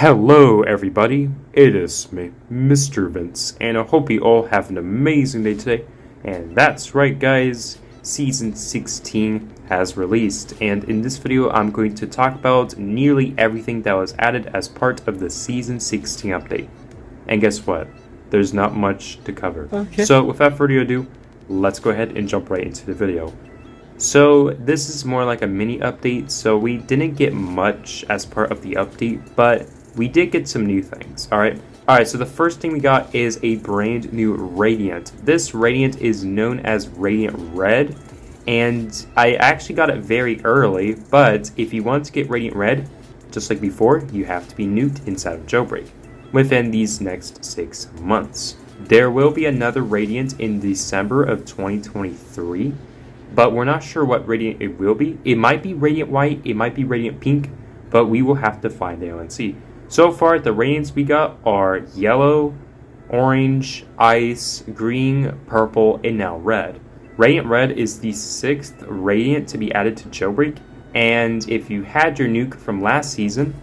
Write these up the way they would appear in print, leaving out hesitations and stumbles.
Hello everybody, it is me, Mr. Vince, and I hope you all have an amazing day today. And that's right guys, Season 16 has released, and in this video I'm going to talk about nearly everything that was added as part of the Season 16 update. And guess what? There's not much to cover. Okay. So without further ado, let's go ahead and jump right into the video. So this is more like a mini update, so we didn't get much as part of the update, but we did get some new things, alright? Alright, so the first thing we got is a brand new Radiant. This Radiant is known as Radiant Red, and I actually got it very early, but if you want to get Radiant Red, just like before, you have to be nuked inside of Jailbreak within these next 6 months. There will be another Radiant in December of 2023, but we're not sure what Radiant it will be. It might be Radiant White, it might be Radiant Pink, but we will have to find out and see. So far, the Radiants we got are Yellow, Orange, Ice, Green, Purple, and now Red. Radiant Red is the 6th Radiant to be added to Jailbreak, and if you had your nuke from last season,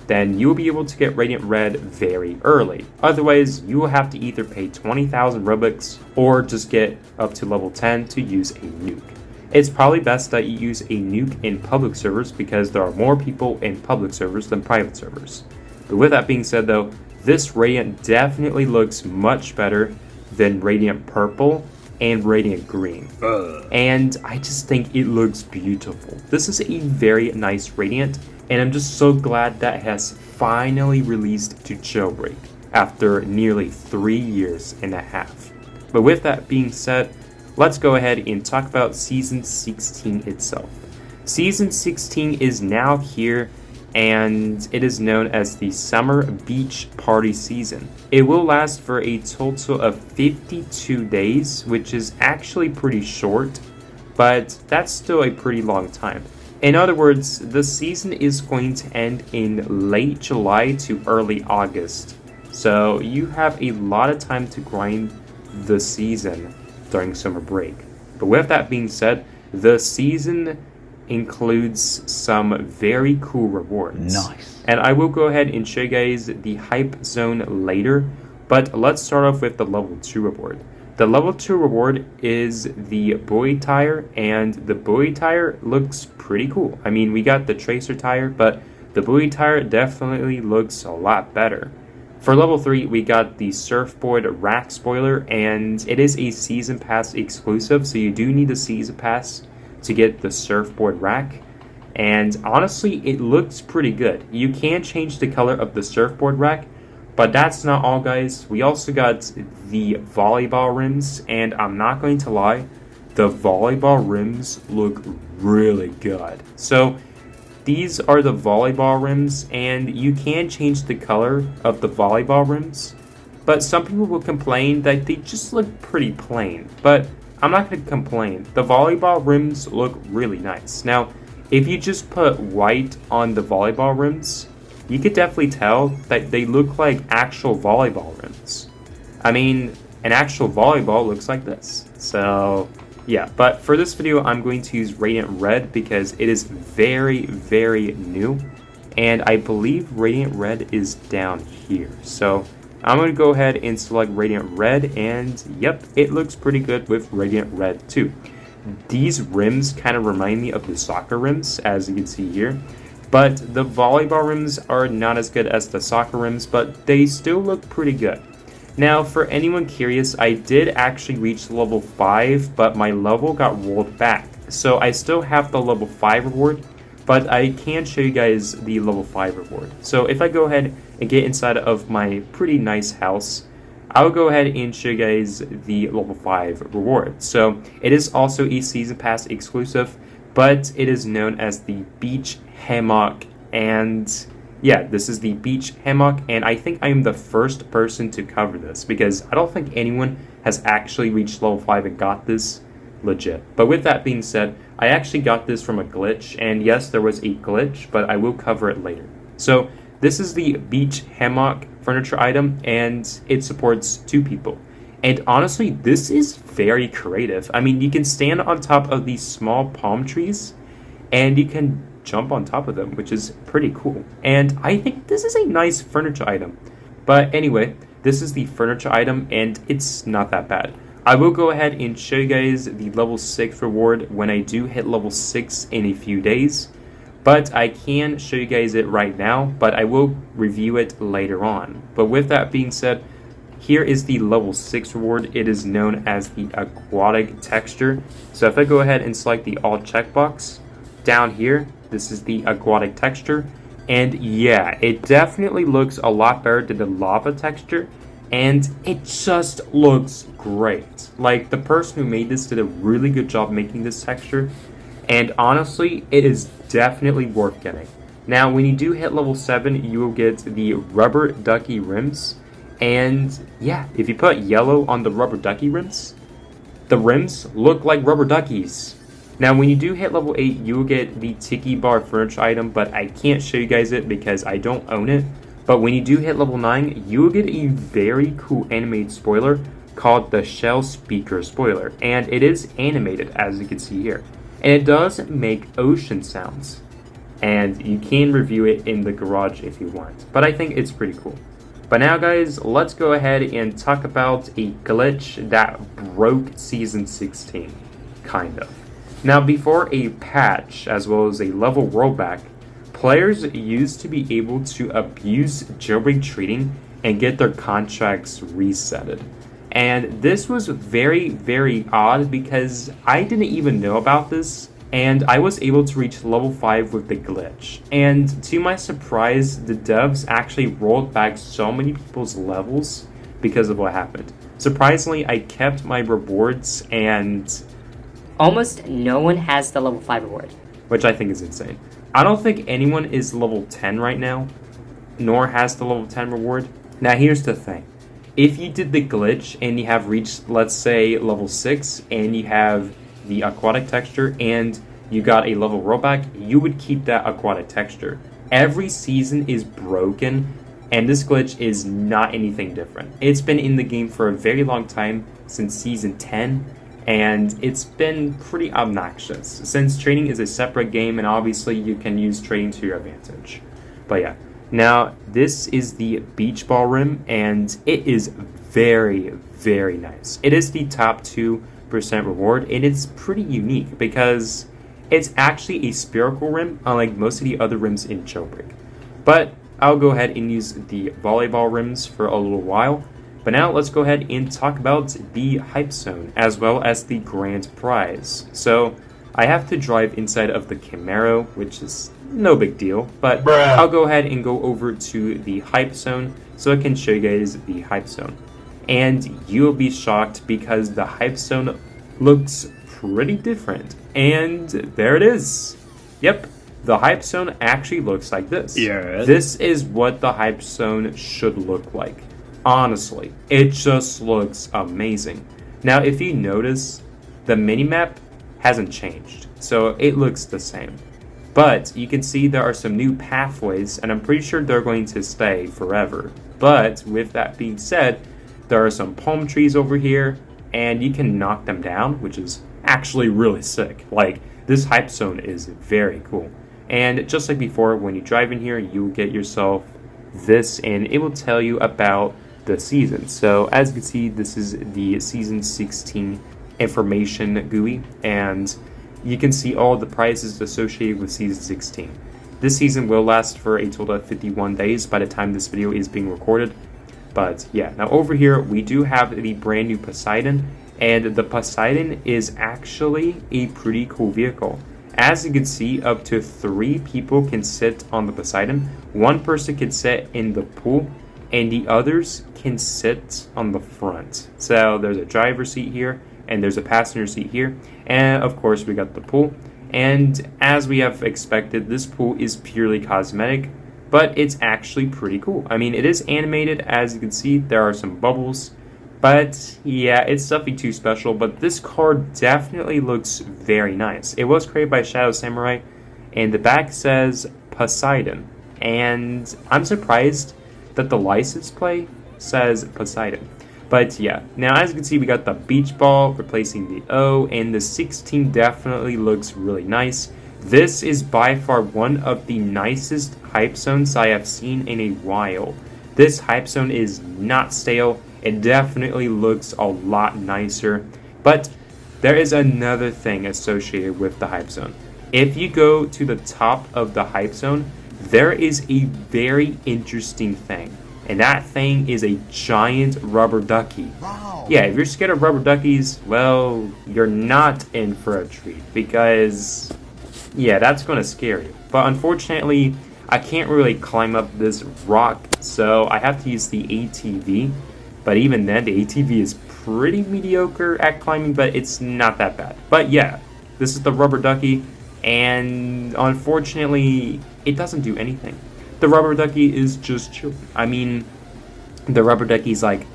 then you'll be able to get Radiant Red very early. Otherwise, you will have to either pay 20,000 Robux or just get up to level 10 to use a nuke. It's probably best that you use a nuke in public servers because there are more people in public servers than private servers. But with that being said though, this Radiant definitely looks much better than Radiant Purple and Radiant Green. And I just think it looks beautiful. This is a very nice Radiant, and I'm just so glad that it has finally released to Jailbreak after nearly 3.5 years. But with that being said, let's go ahead and talk about Season 16 itself. Season 16 is now here, and it is known as the Summer Beach Party Season. It will last for a total of 52 days, which is actually pretty short, but that's still a pretty long time. In other words, the season is going to end in late July to early August. So you have a lot of time to grind the season during summer break. But with that being said, the season includes some very cool rewards. Nice. And I will go ahead and show you guys the hype zone later, but let's start off with the level 2 reward. The level 2 reward is the buoy tire, and the buoy tire looks pretty cool. I mean, we got the tracer tire, but the buoy tire definitely looks a lot better. For level 3, we got the surfboard rack spoiler, and it is a season pass exclusive, so you do need a season pass to get the surfboard rack. And honestly, it looks pretty good. You can change the color of the surfboard rack, but that's not all, guys. We also got the volleyball rims, and I'm not going to lie, the volleyball rims look really good. So these are the volleyball rims, and you can change the color of the volleyball rims, but some people will complain that they just look pretty plain, but I'm not going to complain. The volleyball rims look really nice. Now, if you just put white on the volleyball rims, you could definitely tell that they look like actual volleyball rims. I mean, an actual volleyball looks like this. So, yeah. But for this video, I'm going to use Radiant Red because it is very, very new. And I believe Radiant Red is down here. So, I'm going to go ahead and select Radiant Red. And, yep, it looks pretty good with Radiant Red too. These rims kind of remind me of the soccer rims, as you can see here. But the volleyball rims are not as good as the soccer rims, but they still look pretty good. Now, for anyone curious, I did actually reach level 5, but my level got rolled back. So I still have the level 5 reward, but I can show you guys the level 5 reward. So if I go ahead and get inside of my pretty nice house, I'll go ahead and show you guys the level 5 reward. So it is also a season pass exclusive, but it is known as the Beach Hammock, and yeah, this is the Beach Hammock, and I think I am the first person to cover this because I don't think anyone has actually reached level 5 and got this legit. But with that being said, I actually got this from a glitch, and yes, there was a glitch, but I will cover it later. So this is the Beach Hammock furniture item, and it supports 2 people. And honestly, this is very creative. I mean, you can stand on top of these small palm trees, and you can jump on top of them, which is pretty cool. And I think this is a nice furniture item. But anyway, this is the furniture item, and it's not that bad. I will go ahead and show you guys the level 6 reward when I do hit level 6 in a few days. But I can show you guys it right now, but I will review it later on. But with that being said, here is the level 6 reward. It is known as the aquatic texture. So if I go ahead and select the all checkbox, down here, this is the aquatic texture. And yeah, it definitely looks a lot better than the lava texture. And it just looks great. Like, the person who made this did a really good job making this texture. And honestly, it is definitely worth getting. Now, when you do hit level 7, you will get the rubber ducky rims. And yeah, if you put yellow on the rubber ducky rims, the rims look like rubber duckies. Now, when you do hit level 8, you will get the tiki bar furniture item, but I can't show you guys it because I don't own it. But when you do hit level 9, you will get a very cool animated spoiler called the Shell Speaker Spoiler. And it is animated, as you can see here. And it does make ocean sounds. And you can review it in the garage if you want. But I think it's pretty cool. But now, guys, let's go ahead and talk about a glitch that broke Season 16. Kind of. Now, before a patch, as well as a level rollback, players used to be able to abuse jailbreak trading and get their contracts resetted. And this was very, very odd because I didn't even know about this, and I was able to reach level 5 with the glitch. And to my surprise, the devs actually rolled back so many people's levels because of what happened. Surprisingly, I kept my rewards, and almost no one has the level 5 reward, which I think is insane. I don't think anyone is level 10 right now, nor has the level 10 reward. Now, here's the thing. If you did the glitch and you have reached, let's say, level 6, and you have the aquatic texture, and you got a level rollback, you would keep that aquatic texture. Every season is broken, and this glitch is not anything different. It's been in the game for a very long time, since Season 10, and it's been pretty obnoxious, since trading is a separate game, and obviously you can use trading to your advantage. But yeah, now this is the beach ball rim, and it is very, very nice. It is the top 2% reward, and it's pretty unique because it's actually a spherical rim, unlike most of the other rims in Jailbreak. But I'll go ahead and use the volleyball rims for a little while. But now let's go ahead and talk about the hype zone as well as the grand prize. So I have to drive inside of the Camaro, which is no big deal, but I'll go ahead and go over to the hype zone so I can show you guys the hype zone. And you'll be shocked because the hype zone looks pretty different. And there it is. Yep, the hype zone actually looks like this. Yeah. This is what the hype zone should look like. Honestly, it just looks amazing. Now, if you notice, the minimap hasn't changed, so it looks the same. But you can see there are some new pathways, and I'm pretty sure they're going to stay forever. But with that being said, there are some palm trees over here, and you can knock them down, which is actually really sick. Like, this hype zone is very cool. And just like before, when you drive in here, you will get yourself this, and it will tell you about the season. So as you can see, this is the Season 16 information GUI, and you can see all the prizes associated with Season 16. This season will last for a total of 51 days by the time this video is being recorded. But yeah, now over here we do have the brand new Poseidon, and the Poseidon is actually a pretty cool vehicle. As you can see, up to 3 people can sit on the Poseidon. 1 person can sit in the pool, and the others can sit on the front. So there's a driver's seat here, and there's a passenger seat here, and of course we got the pool. And as we have expected, this pool is purely cosmetic, but it's actually pretty cool. I mean, it is animated, as you can see, there are some bubbles, but yeah, it's nothing too special. But this card definitely looks very nice. It was created by Shadow Samurai, and the back says Poseidon, and I'm surprised that the license plate says Poseidon. But yeah, now as you can see, we got the beach ball replacing the O, and the 16 definitely looks really nice. This is by far one of the nicest hype zones I have seen in a while. This hype zone is not stale, it definitely looks a lot nicer, but there is another thing associated with the hype zone. If you go to the top of the hype zone, there is a very interesting thing, and that thing is a giant rubber ducky. Wow. Yeah, if you're scared of rubber duckies, well, you're not in for a treat, because yeah, that's going to scare you. But unfortunately, I can't really climb up this rock, so I have to use the ATV. But even then, the ATV is pretty mediocre at climbing, but it's not that bad. But yeah, this is the rubber ducky, and unfortunately, it doesn't do anything. The rubber ducky is just chilling. I mean, the rubber ducky's like,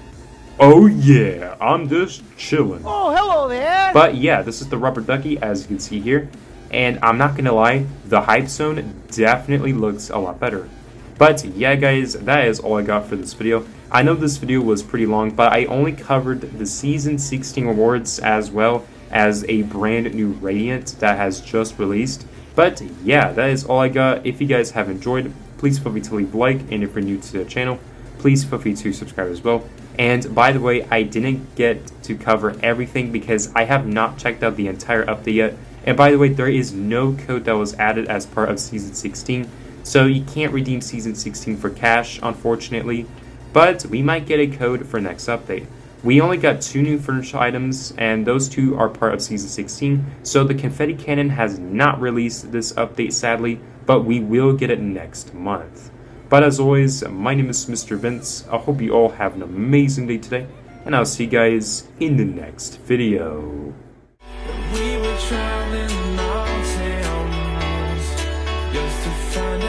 oh yeah, I'm just chilling. Oh, hello there. But yeah, this is the rubber ducky, as you can see here. And I'm not gonna lie, the hype zone definitely looks a lot better. But yeah guys, that is all I got for this video. I know this video was pretty long, but I only covered the Season 16 rewards as well as a brand new Radiant that has just released. But yeah, that is all I got. If you guys have enjoyed, please feel free to leave a like, and if you're new to the channel, please feel free to subscribe as well. And by the way, I didn't get to cover everything because I have not checked out the entire update yet. And by the way, there is no code that was added as part of Season 16, so you can't redeem Season 16 for cash, unfortunately. But we might get a code for next update. We only got 2 new furniture items, and those 2 are part of Season 16, so the confetti cannon has not released this update sadly, but we will get it next month. But as always, my name is Mr. Vince. I hope you all have an amazing day today, and I'll see you guys in the next video. We were traveling miles just to find